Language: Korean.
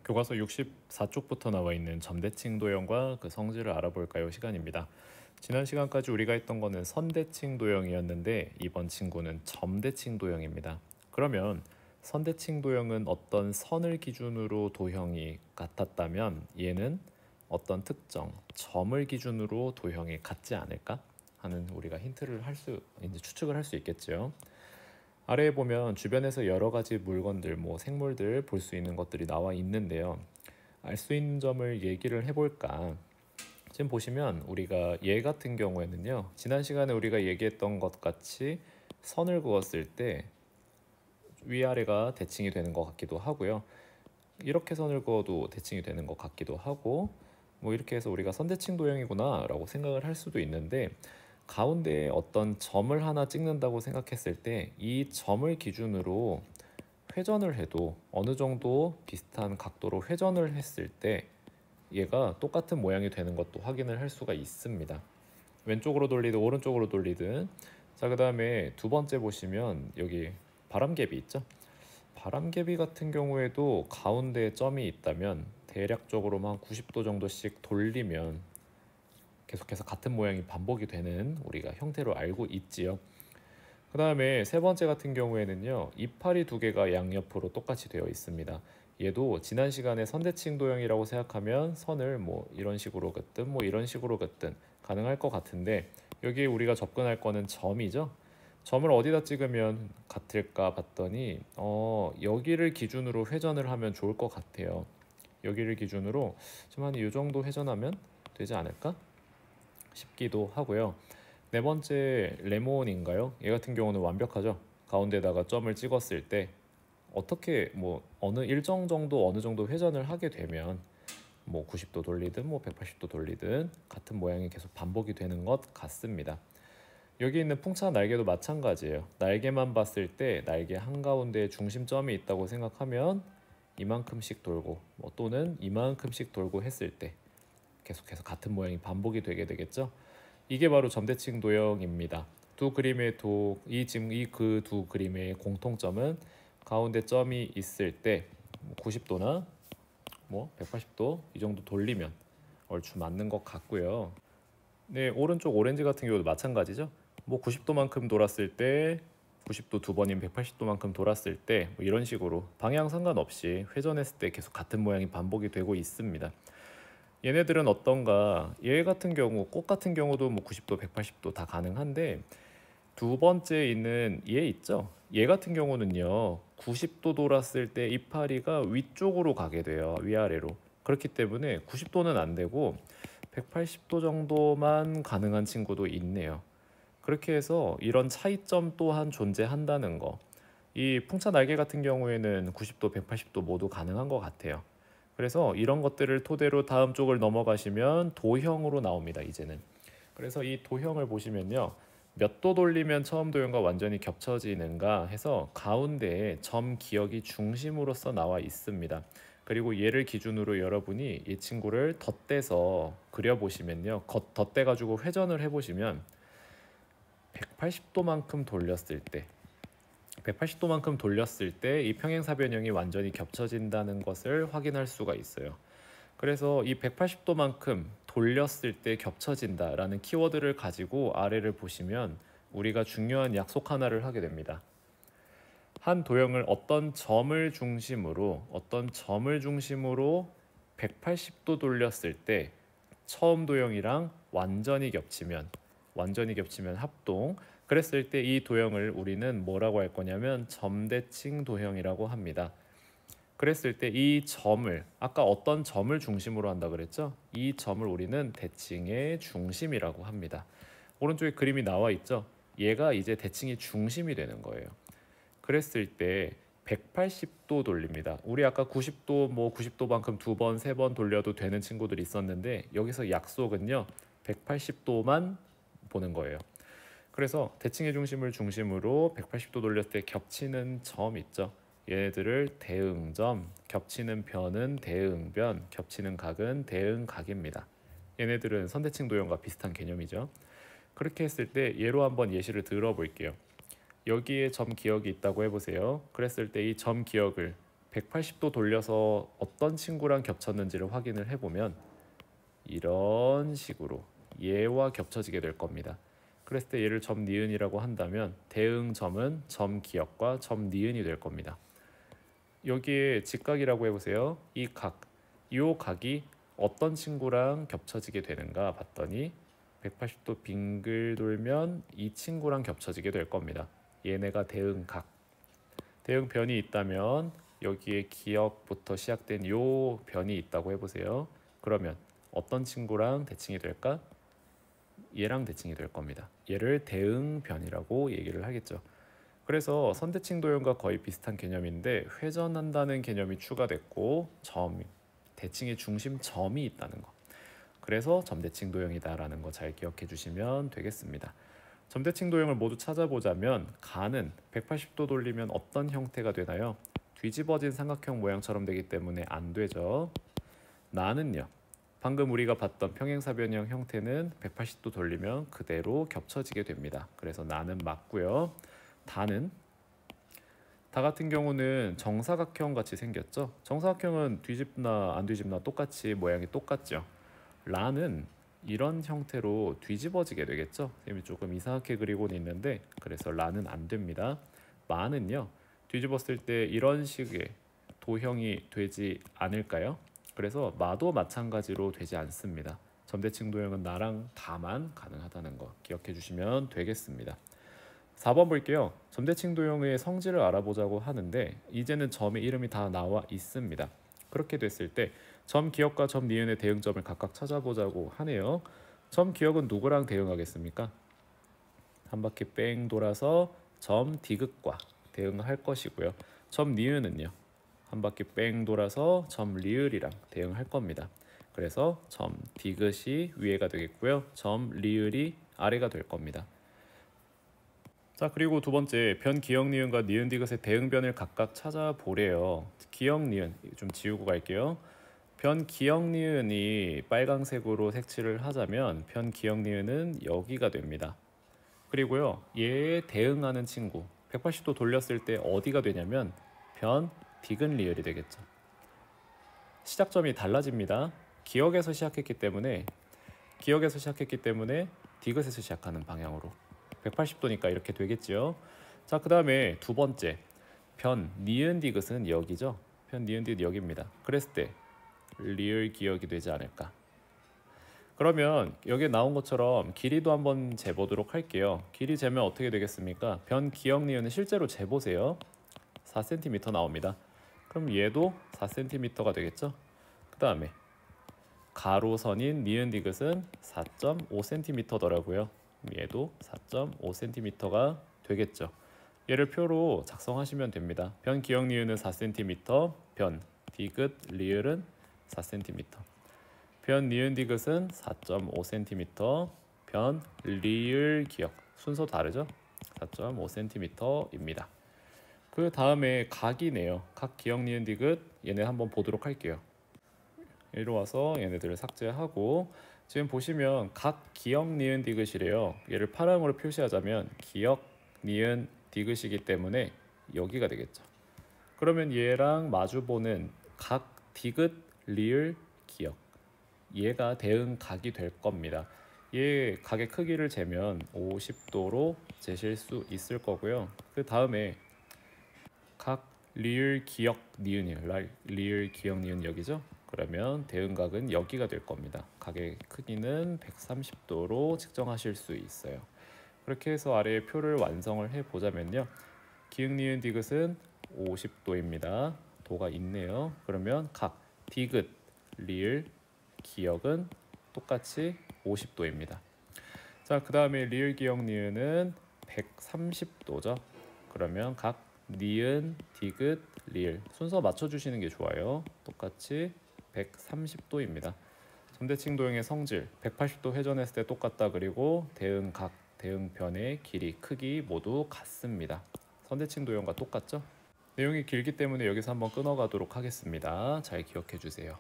교과서 64쪽부터 나와 있는 점대칭 도형과 그 성질을 알아볼까요? 시간입니다. 지난 시간까지 우리가 했던 거는 선대칭 도형이었는데 이번 친구는 점대칭 도형입니다. 그러면 선대칭 도형은 어떤 선을 기준으로 도형이 같았다면 얘는 어떤 특정 점을 기준으로 도형이 같지 않을까 하는 우리가 힌트를 이제 추측을 할 수 있겠죠. 아래에 보면 주변에서 여러 가지 물건들, 생물들 볼 수 있는 것들이 나와 있는데요. 알 수 있는 점을 얘기를 해볼까? 지금 보시면 우리가 얘 같은 경우에는요. 지난 시간에 우리가 얘기했던 것 같이 선을 그었을 때 위아래가 대칭이 되는 것 같기도 하고요. 이렇게 선을 그어도 대칭이 되는 것 같기도 하고 이렇게 해서 우리가 선대칭 도형이구나 라고 생각을 할 수도 있는데 가운데에 어떤 점을 하나 찍는다고 생각했을 때 이 점을 기준으로 회전을 해도 어느 정도 비슷한 각도로 회전을 했을 때 얘가 똑같은 모양이 되는 것도 확인을 할 수가 있습니다. 왼쪽으로 돌리든 오른쪽으로 돌리든. 자, 그 다음에 두 번째 보시면 여기 바람개비 있죠? 바람개비 같은 경우에도 가운데에 점이 있다면 대략적으로만 90도 정도씩 돌리면 계속해서 같은 모양이 반복이 되는 우리가 형태로 알고 있지요. 그 다음에 세 번째 같은 경우에는요, 이파리 두 개가 양옆으로 똑같이 되어 있습니다. 얘도 지난 시간에 선대칭 도형이라고 생각하면 선을 이런 식으로 긋든 이런 식으로 긋든 가능할 것 같은데 여기에 우리가 접근할 거는 점이죠. 점을 어디다 찍으면 같을까 봤더니 여기를 기준으로 회전을 하면 좋을 것 같아요. 여기를 기준으로 좀 한 이 정도 회전하면 되지 않을까 싶기도 하고요. 네 번째 레몬인가요? 얘 같은 경우는 완벽하죠. 가운데다가 점을 찍었을 때 어떻게 어느 일정 정도 어느 정도 회전을 하게 되면 90도 돌리든 180도 돌리든 같은 모양이 계속 반복이 되는 것 같습니다. 여기 있는 풍차 날개도 마찬가지예요. 날개만 봤을 때 날개 한가운데에 중심점이 있다고 생각하면 이만큼씩 돌고 또는 이만큼씩 돌고 했을 때 계속해서 같은 모양이 반복이 되게 되겠죠. 이게 바로 점대칭 도형입니다. 두 그림의 지금 이 그 두 그림의 공통점은 가운데 점이 있을 때 90도나 180도 이 정도 돌리면 얼추 맞는 것 같고요. 네, 오른쪽 오렌지 같은 경우도 마찬가지죠. 90도만큼 돌았을 때 90도 두 번인 180도만큼 돌았을 때 이런 식으로 방향 상관없이 회전했을 때 계속 같은 모양이 반복이 되고 있습니다. 얘네들은 어떤가? 얘 같은 경우, 꽃 같은 경우도 90도, 180도 다 가능한데 두 번째 있는 얘 있죠? 얘 같은 경우는요 90도 돌았을 때 이파리가 위쪽으로 가게 돼요. 위아래로. 그렇기 때문에 90도는 안 되고 180도 정도만 가능한 친구도 있네요. 그렇게 해서 이런 차이점 또한 존재한다는 거. 이 풍차 날개 같은 경우에는 90도, 180도 모두 가능한 것 같아요. 그래서 이런 것들을 토대로 다음 쪽을 넘어가시면 도형으로 나옵니다. 이제는. 그래서 이 도형을 보시면요. 몇 도 돌리면 처음 도형과 완전히 겹쳐지는가 해서 가운데에 점 기억이 중심으로서 나와 있습니다. 그리고 얘를 기준으로 여러분이 이 친구를 덧대서 그려보시면요. 덧대가지고 회전을 해보시면 180도만큼 돌렸을 때 180도만큼 돌렸을 때 이 평행사변형이 완전히 겹쳐진다는 것을 확인할 수가 있어요. 그래서 이 180도만큼 돌렸을 때 겹쳐진다라는 키워드를 가지고 아래를 보시면 우리가 중요한 약속 하나를 하게 됩니다. 한 도형을 어떤 점을 중심으로 180도 돌렸을 때 처음 도형이랑 완전히 겹치면 합동. 그랬을 때 이 도형을 우리는 뭐라고 할 거냐면 점대칭 도형이라고 합니다. 그랬을 때 이 점을 아까 어떤 점을 중심으로 한다 그랬죠? 이 점을 우리는 대칭의 중심이라고 합니다. 오른쪽에 그림이 나와 있죠? 얘가 이제 대칭의 중심이 되는 거예요. 그랬을 때 180도 돌립니다. 우리 아까 90도 90도만큼 두 번, 세 번 돌려도 되는 친구들이 있었는데 여기서 약속은요. 180도만 보는 거예요. 그래서 대칭의 중심을 중심으로 180도 돌렸을 때 겹치는 점 있죠. 얘네들을 대응점, 겹치는 변은 대응변, 겹치는 각은 대응각입니다. 얘네들은 선대칭 도형과 비슷한 개념이죠. 그렇게 했을 때 얘로 한번 예시를 들어볼게요. 여기에 점 기억이 있다고 해보세요. 그랬을 때 이 점 기억을 180도 돌려서 어떤 친구랑 겹쳤는지를 확인을 해보면 이런 식으로 얘와 겹쳐지게 될 겁니다. 그랬을 때 얘를 점 니은이라고 한다면 대응점은 점 기역과 점 니은이 될 겁니다. 여기에 직각이라고 해보세요. 이 각이 어떤 친구랑 겹쳐지게 되는가 봤더니 180도 빙글 돌면 이 친구랑 겹쳐지게 될 겁니다. 얘네가 대응변이 있다면 여기에 기역부터 시작된 요 변이 있다고 해보세요. 그러면 어떤 친구랑 대칭이 될까? 얘랑 대칭이 될 겁니다. 얘를 대응변이라고 얘기를 하겠죠. 그래서 선대칭 도형과 거의 비슷한 개념인데 회전한다는 개념이 추가됐고 대칭의 중심점이 있다는 거. 그래서 점대칭 도형이다라는 거 잘 기억해 주시면 되겠습니다. 점대칭 도형을 모두 찾아보자면 가는 180도 돌리면 어떤 형태가 되나요? 뒤집어진 삼각형 모양처럼 되기 때문에 안 되죠. 나는요. 방금 우리가 봤던 평행사변형 형태는 180도 돌리면 그대로 겹쳐지게 됩니다. 그래서 나는 맞고요. 다 같은 경우는 정사각형 같이 생겼죠. 정사각형은 뒤집나 안 뒤집나 똑같이 모양이 똑같죠. 라는 이런 형태로 뒤집어지게 되겠죠. 선생님이 조금 이상하게 그리고는 있는데 그래서 라는 안 됩니다. 마는요. 뒤집었을 때 이런 식의 도형이 되지 않을까요? 그래서 마도 마찬가지로 되지 않습니다. 점대칭 도형은 나랑 다만 가능하다는 거 기억해 주시면 되겠습니다. 4번 볼게요. 점대칭 도형의 성질을 알아보자고 하는데 이제는 점의 이름이 다 나와 있습니다. 그렇게 됐을 때 점 기역과 점 니은의 대응점을 각각 찾아보자고 하네요. 점 기역은 누구랑 대응하겠습니까? 한 바퀴 뺑 돌아서 점 디귿과 대응할 것이고요. 점 니은은요. 한 바퀴 뺑 돌아서 점 리을이랑 대응할 겁니다. 그래서 점 디귿이 위에가 되겠고요. 점 리을이 아래가 될 겁니다. 자, 그리고 두 번째 변 기역 니은과 니은 디귿의 대응변을 각각 찾아보래요. 기역 니은 좀 지우고 갈게요. 변 기역 니은이 빨강색으로 색칠을 하자면 변 기역 니은은 여기가 됩니다. 그리고요. 얘에 대응하는 친구 180도 돌렸을 때 어디가 되냐면 변 디귿 리을이 되겠죠. 시작점이 달라집니다. 기역에서 시작했기 때문에 디귿에서 시작하는 방향으로 180도니까 이렇게 되겠죠. 자, 그 다음에 두 번째 변 니은 디귿은 여기죠. 변 니은 디귿 여기입니다. 그랬을 때 리을 기역이 되지 않을까. 그러면 여기에 나온 것처럼 길이도 한번 재보도록 할게요. 길이 재면 어떻게 되겠습니까? 변 기역 니은은 실제로 재보세요. 4cm 나옵니다. 그럼 얘도 4cm가 되겠죠. 그 다음에 가로선인 니은 디귿은 4.5cm더라고요. 얘도 4.5cm가 되겠죠. 얘를 표로 작성하시면 됩니다. 변 기역 니은은 4cm, 변 디귿 리을은 4cm. 변 니은 디귿은 4.5cm, 변 리을 기역 순서 다르죠? 4.5cm입니다. 그 다음에 각이네요. 각 기역 니은 디귿 얘네 한번 보도록 할게요. 이리 와서 얘네들을 삭제하고 지금 보시면 각 기역 니은 디귿이래요. 얘를 파랑으로 표시하자면 기역 니은 디귿이기 때문에 여기가 되겠죠. 그러면 얘랑 마주보는 각 디귿 리을 기역 얘가 대응 각이 될 겁니다. 얘 각의 크기를 재면 50도로 재실 수 있을 거고요. 그 다음에 각 리을 기역 니은이요. 리을 기역 니은 여기죠. 그러면 대응각은 여기가 될 겁니다. 각의 크기는 130도로 측정하실 수 있어요. 그렇게 해서 아래의 표를 완성을 해보자면요. 기역 니은 디귿은 50도입니다. 도가 있네요. 그러면 각 디귿 리을 기역은 똑같이 50도입니다. 자, 그 다음에 리을 기역 니은은 130도죠. 그러면 각 니은, 디귿, 리을 순서 맞춰주시는 게 좋아요. 똑같이 130도입니다. 점대칭 도형의 성질 180도 회전했을 때 똑같다. 그리고 대응각, 대응변의 길이, 크기 모두 같습니다. 선대칭 도형과 똑같죠? 내용이 길기 때문에 여기서 한번 끊어가도록 하겠습니다. 잘 기억해 주세요.